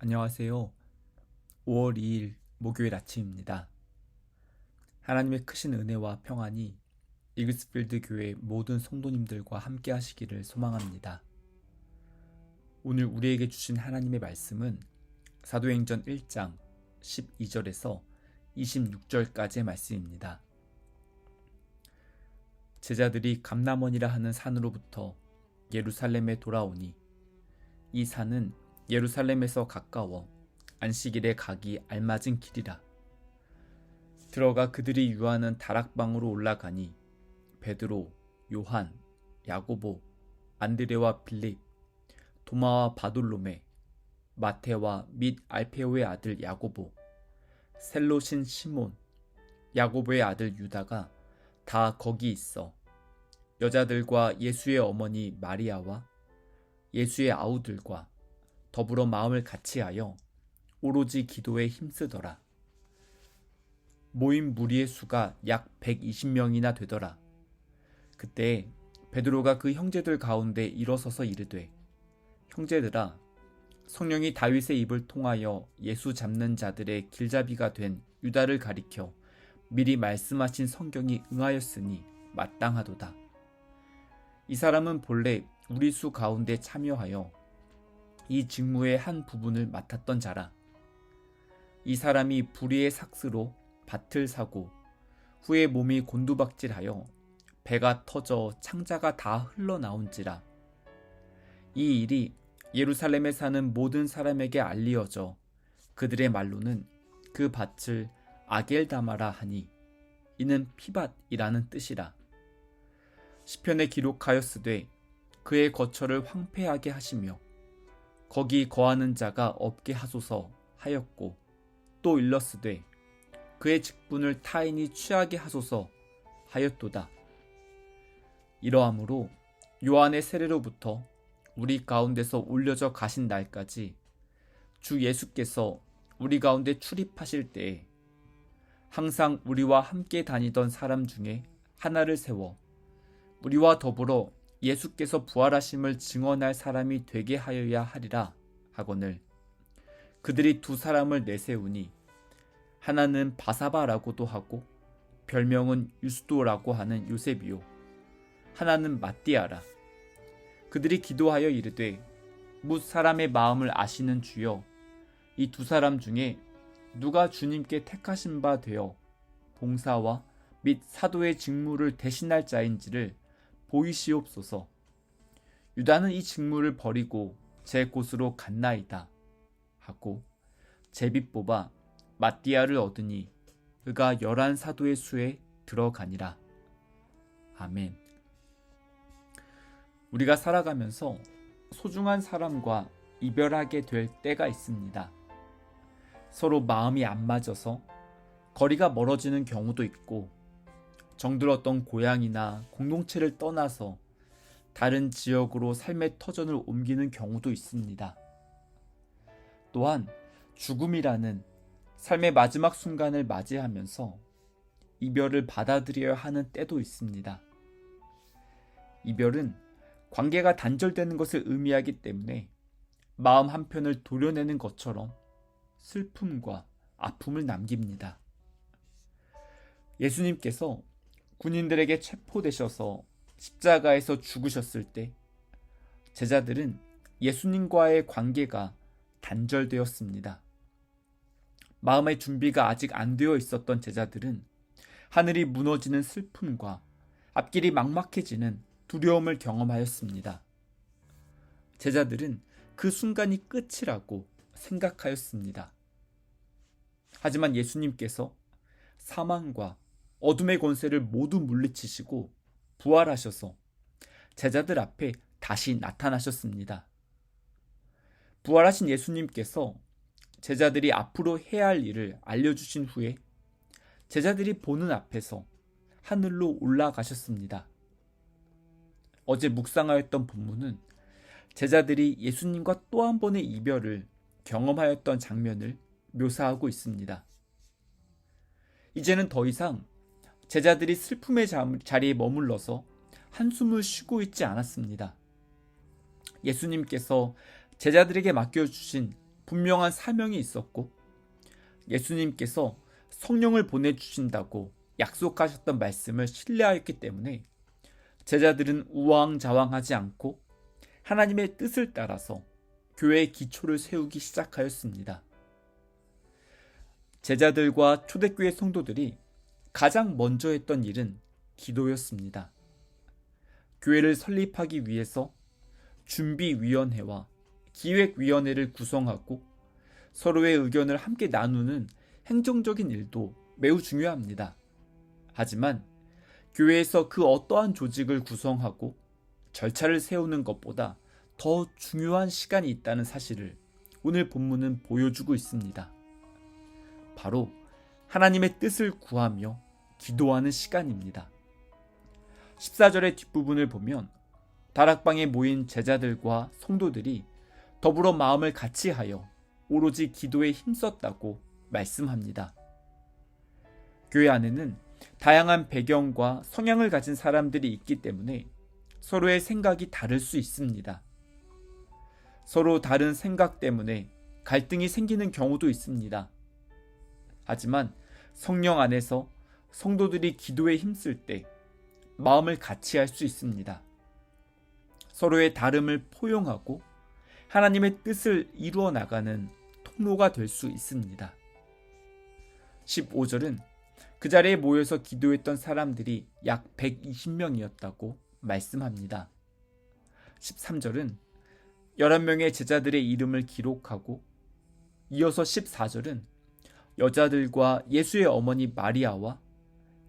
안녕하세요. 5월 2일 목요일 아침입니다. 하나님의 크신 은혜와 평안이 이글스필드 교회 모든 성도님들과 함께 하시기를 소망합니다. 오늘 우리에게 주신 하나님의 말씀은 사도행전 1장 12절에서 26절까지의 말씀입니다. 제자들이 감람원이라 하는 산으로부터 예루살렘에 돌아오니 이 산은 예루살렘에서 가까워 안식일에 가기 알맞은 길이라. 들어가 그들이 유하는 다락방으로 올라가니 베드로, 요한, 야고보, 안드레와 빌립, 도마와 바돌로메, 마테와 및 알페오의 아들 야고보, 셀롯인 시몬, 야고보의 아들 유다가 다 거기 있어 여자들과 예수의 어머니 마리아와 예수의 아우들과 더불어 마음을 같이하여 오로지 기도에 힘쓰더라. 모인 무리의 수가 약 120명이나 되더라. 그때 베드로가 그 형제들 가운데 일어서서 이르되, 형제들아, 성령이 다윗의 입을 통하여 예수 잡는 자들의 길잡이가 된 유다를 가리켜 미리 말씀하신 성경이 응하였으니 마땅하도다. 이 사람은 본래 우리 수 가운데 참여하여 이 직무의 한 부분을 맡았던 자라. 이 사람이 불의의 삭스로 밭을 사고 후에 몸이 곤두박질하여 배가 터져 창자가 다 흘러나온지라. 이 일이 예루살렘에 사는 모든 사람에게 알리어져 그들의 말로는 그 밭을 아겔다마라 하니 이는 피밭이라는 뜻이라. 시편에 기록하였으되 그의 거처를 황폐하게 하시며 거기 거하는 자가 없게 하소서 하였고, 또 일렀으되 그의 직분을 타인이 취하게 하소서 하였도다. 이러하므로 요한의 세례로부터 우리 가운데서 올려져 가신 날까지 주 예수께서 우리 가운데 출입하실 때에 항상 우리와 함께 다니던 사람 중에 하나를 세워 우리와 더불어 예수께서 부활하심을 증언할 사람이 되게 하여야 하리라 하거늘, 그들이 두 사람을 내세우니 하나는 바사바라고도 하고 별명은 유스도라고 하는 요셉이요, 하나는 마띠아라. 그들이 기도하여 이르되, 뭇 사람의 마음을 아시는 주여, 이 두 사람 중에 누가 주님께 택하신 바 되어 봉사와 및 사도의 직무를 대신할 자인지를 보이시옵소서. 유다는 이 직무를 버리고 제 곳으로 갔나이다 하고 제비 뽑아 마띠아를 얻으니 그가 11 사도의 수에 들어가니라. 아멘. 우리가 살아가면서 소중한 사람과 이별하게 될 때가 있습니다. 서로 마음이 안 맞아서 거리가 멀어지는 경우도 있고, 정들었던 고향이나 공동체를 떠나서 다른 지역으로 삶의 터전을 옮기는 경우도 있습니다. 또한 죽음이라는 삶의 마지막 순간을 맞이하면서 이별을 받아들여야 하는 때도 있습니다. 이별은 관계가 단절되는 것을 의미하기 때문에 마음 한편을 도려내는 것처럼 슬픔과 아픔을 남깁니다. 예수님께서 군인들에게 체포되셔서 십자가에서 죽으셨을 때 제자들은 예수님과의 관계가 단절되었습니다. 마음의 준비가 아직 안 되어 있었던 제자들은 하늘이 무너지는 슬픔과 앞길이 막막해지는 두려움을 경험하였습니다. 제자들은 그 순간이 끝이라고 생각하였습니다. 하지만 예수님께서 사망과 어둠의 권세를 모두 물리치시고 부활하셔서 제자들 앞에 다시 나타나셨습니다. 부활하신 예수님께서 제자들이 앞으로 해야 할 일을 알려주신 후에 제자들이 보는 앞에서 하늘로 올라가셨습니다. 어제 묵상하였던 본문은 제자들이 예수님과 또 한 번의 이별을 경험하였던 장면을 묘사하고 있습니다. 이제는 더 이상 제자들이 슬픔의 자리에 머물러서 한숨을 쉬고 있지 않았습니다. 예수님께서 제자들에게 맡겨주신 분명한 사명이 있었고 예수님께서 성령을 보내주신다고 약속하셨던 말씀을 신뢰하였기 때문에 제자들은 우왕좌왕하지 않고 하나님의 뜻을 따라서 교회의 기초를 세우기 시작하였습니다. 제자들과 초대교회 성도들이 가장 먼저 했던 일은 기도였습니다. 교회를 설립하기 위해서 준비위원회와 기획위원회를 구성하고 서로의 의견을 함께 나누는 행정적인 일도 매우 중요합니다. 하지만 교회에서 그 어떠한 조직을 구성하고 절차를 세우는 것보다 더 중요한 시간이 있다는 사실을 오늘 본문은 보여주고 있습니다. 바로 하나님의 뜻을 구하며 기도하는 시간입니다. 14절의 뒷부분을 보면 다락방에 모인 제자들과 성도들이 더불어 마음을 같이하여 오로지 기도에 힘썼다고 말씀합니다. 교회 안에는 다양한 배경과 성향을 가진 사람들이 있기 때문에 서로의 생각이 다를 수 있습니다. 서로 다른 생각 때문에 갈등이 생기는 경우도 있습니다. 하지만 성령 안에서 성도들이 기도에 힘쓸 때 마음을 같이 할 수 있습니다. 서로의 다름을 포용하고 하나님의 뜻을 이루어 나가는 통로가 될 수 있습니다. 15절은 그 자리에 모여서 기도했던 사람들이 약 120명이었다고 말씀합니다. 13절은 11명의 제자들의 이름을 기록하고 이어서 14절은 여자들과 예수의 어머니 마리아와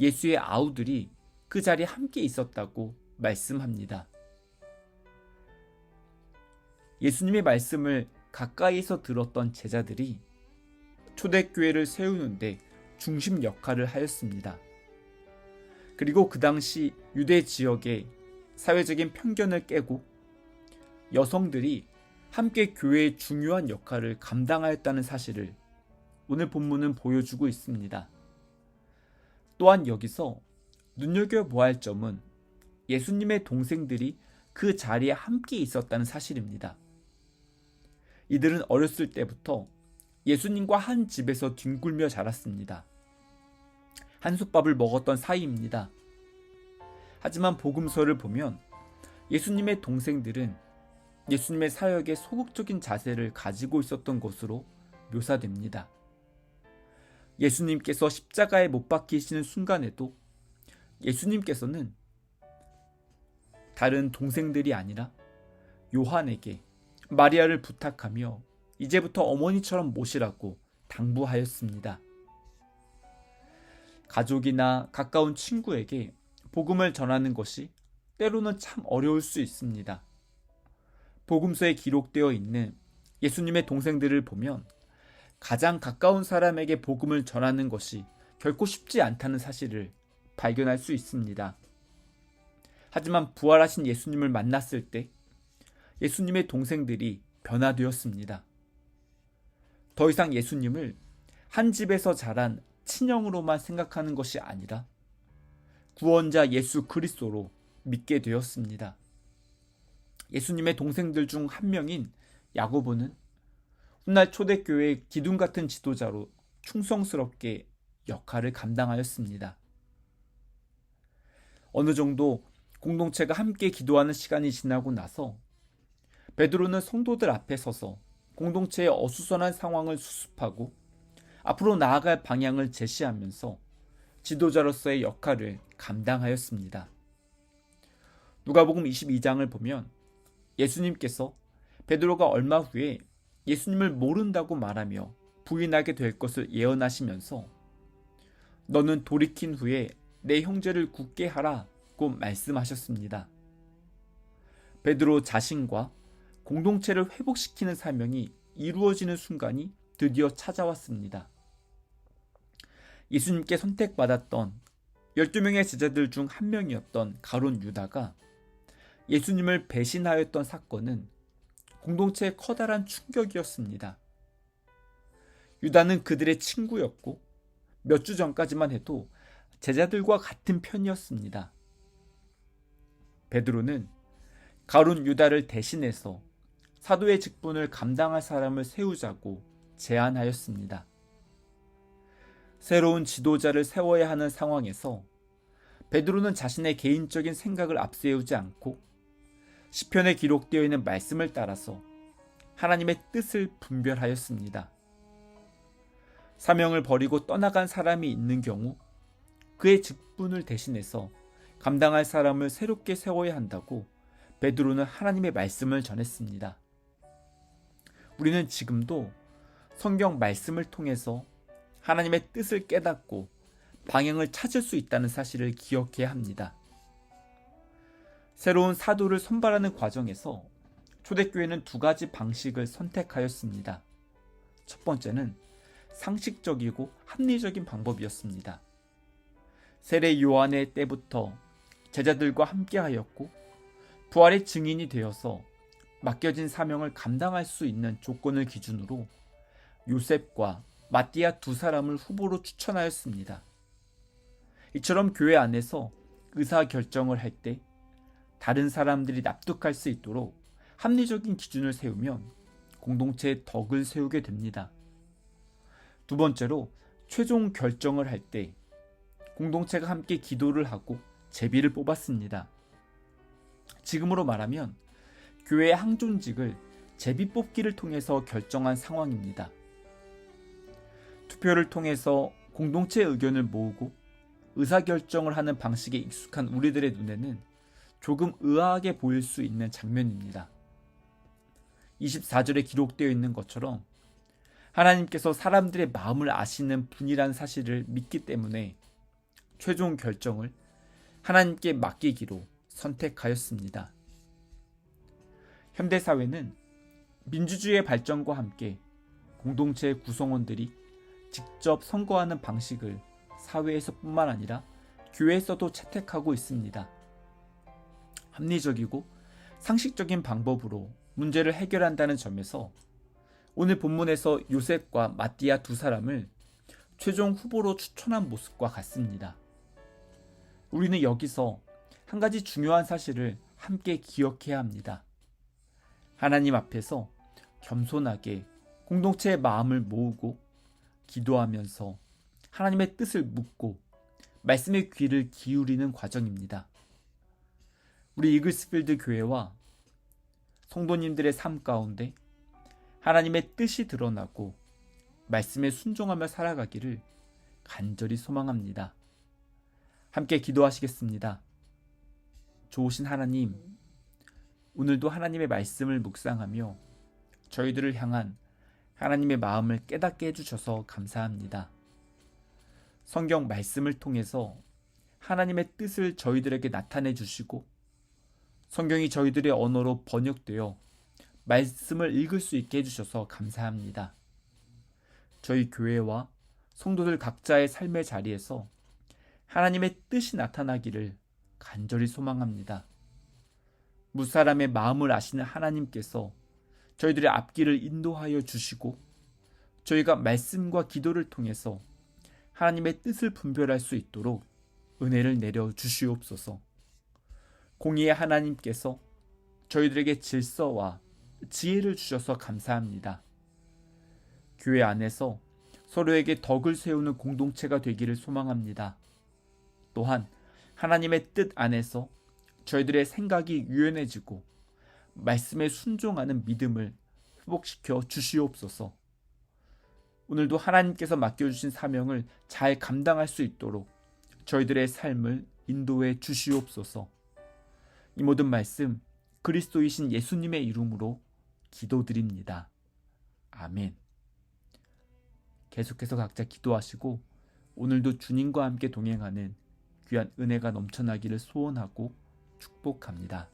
예수의 아우들이 그 자리에 함께 있었다고 말씀합니다. 예수님의 말씀을 가까이서 들었던 제자들이 초대교회를 세우는데 중심 역할을 하였습니다. 그리고 그 당시 유대 지역의 사회적인 편견을 깨고 여성들이 함께 교회의 중요한 역할을 감당하였다는 사실을 오늘 본문은 보여주고 있습니다. 또한 여기서 눈여겨보아야 할 점은 예수님의 동생들이 그 자리에 함께 있었다는 사실입니다. 이들은 어렸을 때부터 예수님과 한 집에서 뒹굴며 자랐습니다. 한솥밥을 먹었던 사이입니다. 하지만 복음서를 보면 예수님의 동생들은 예수님의 사역에 소극적인 자세를 가지고 있었던 것으로 묘사됩니다. 예수님께서 십자가에 못 박히시는 순간에도 예수님께서는 다른 동생들이 아니라 요한에게 마리아를 부탁하며 이제부터 어머니처럼 모시라고 당부하였습니다. 가족이나 가까운 친구에게 복음을 전하는 것이 때로는 참 어려울 수 있습니다. 복음서에 기록되어 있는 예수님의 동생들을 보면 가장 가까운 사람에게 복음을 전하는 것이 결코 쉽지 않다는 사실을 발견할 수 있습니다. 하지만 부활하신 예수님을 만났을 때 예수님의 동생들이 변화되었습니다. 더 이상 예수님을 한 집에서 자란 친형으로만 생각하는 것이 아니라 구원자 예수 그리스도로 믿게 되었습니다. 예수님의 동생들 중 한 명인 야고보는 훗날 초대교회의 기둥 같은 지도자로 충성스럽게 역할을 감당하였습니다. 어느 정도 공동체가 함께 기도하는 시간이 지나고 나서 베드로는 성도들 앞에 서서 공동체의 어수선한 상황을 수습하고 앞으로 나아갈 방향을 제시하면서 지도자로서의 역할을 감당하였습니다. 누가복음 22장을 보면 예수님께서 베드로가 얼마 후에 예수님을 모른다고 말하며 부인하게 될 것을 예언하시면서 너는 돌이킨 후에 내 형제를 굳게 하라고 말씀하셨습니다. 베드로 자신과 공동체를 회복시키는 사명이 이루어지는 순간이 드디어 찾아왔습니다. 예수님께 선택받았던 12명의 제자들 중 한 명이었던 가룟 유다가 예수님을 배신하였던 사건은 공동체의 커다란 충격이었습니다. 유다는 그들의 친구였고 몇 주 전까지만 해도 제자들과 같은 편이었습니다. 베드로는 가룟 유다를 대신해서 사도의 직분을 감당할 사람을 세우자고 제안하였습니다. 새로운 지도자를 세워야 하는 상황에서 베드로는 자신의 개인적인 생각을 앞세우지 않고 시편에 기록되어 있는 말씀을 따라서 하나님의 뜻을 분별하였습니다. 사명을 버리고 떠나간 사람이 있는 경우 그의 직분을 대신해서 감당할 사람을 새롭게 세워야 한다고 베드로는 하나님의 말씀을 전했습니다. 우리는 지금도 성경 말씀을 통해서 하나님의 뜻을 깨닫고 방향을 찾을 수 있다는 사실을 기억해야 합니다. 새로운 사도를 선발하는 과정에서 초대교회는 두 가지 방식을 선택하였습니다. 첫 번째는 상식적이고 합리적인 방법이었습니다. 세례 요한의 때부터 제자들과 함께하였고 부활의 증인이 되어서 맡겨진 사명을 감당할 수 있는 조건을 기준으로 요셉과 마띠아 두 사람을 후보로 추천하였습니다. 이처럼 교회 안에서 의사결정을 할 때 다른 사람들이 납득할 수 있도록 합리적인 기준을 세우면 공동체의 덕을 세우게 됩니다. 두 번째로 최종 결정을 할 때 공동체가 함께 기도를 하고 제비를 뽑았습니다. 지금으로 말하면 교회의 항존직을 제비 뽑기를 통해서 결정한 상황입니다. 투표를 통해서 공동체의 의견을 모으고 의사결정을 하는 방식에 익숙한 우리들의 눈에는 조금 의아하게 보일 수 있는 장면입니다. 24절에 기록되어 있는 것처럼 하나님께서 사람들의 마음을 아시는 분이란 사실을 믿기 때문에 최종 결정을 하나님께 맡기기로 선택하였습니다. 현대사회는 민주주의의 발전과 함께 공동체의 구성원들이 직접 선거하는 방식을 사회에서뿐만 아니라 교회에서도 채택하고 있습니다. 합리적이고 상식적인 방법으로 문제를 해결한다는 점에서 오늘 본문에서 요셉과 마띠아 두 사람을 최종 후보로 추천한 모습과 같습니다. 우리는 여기서 한 가지 중요한 사실을 함께 기억해야 합니다. 하나님 앞에서 겸손하게 공동체의 마음을 모으고 기도하면서 하나님의 뜻을 묻고 말씀의 귀를 기울이는 과정입니다. 우리 이글스필드 교회와 성도님들의 삶 가운데 하나님의 뜻이 드러나고 말씀에 순종하며 살아가기를 간절히 소망합니다. 함께 기도하시겠습니다. 좋으신 하나님, 오늘도 하나님의 말씀을 묵상하며 저희들을 향한 하나님의 마음을 깨닫게 해주셔서 감사합니다. 성경 말씀을 통해서 하나님의 뜻을 저희들에게 나타내 주시고 성경이 저희들의 언어로 번역되어 말씀을 읽을 수 있게 해주셔서 감사합니다. 저희 교회와 성도들 각자의 삶의 자리에서 하나님의 뜻이 나타나기를 간절히 소망합니다. 무사람의 마음을 아시는 하나님께서 저희들의 앞길을 인도하여 주시고 저희가 말씀과 기도를 통해서 하나님의 뜻을 분별할 수 있도록 은혜를 내려 주시옵소서. 공의의 하나님께서 저희들에게 질서와 지혜를 주셔서 감사합니다. 교회 안에서 서로에게 덕을 세우는 공동체가 되기를 소망합니다. 또한 하나님의 뜻 안에서 저희들의 생각이 유연해지고 말씀에 순종하는 믿음을 회복시켜 주시옵소서. 오늘도 하나님께서 맡겨주신 사명을 잘 감당할 수 있도록 저희들의 삶을 인도해 주시옵소서. 이 모든 말씀 그리스도이신 예수님의 이름으로 기도드립니다. 아멘. 계속해서 각자 기도하시고 오늘도 주님과 함께 동행하는 귀한 은혜가 넘쳐나기를 소원하고 축복합니다.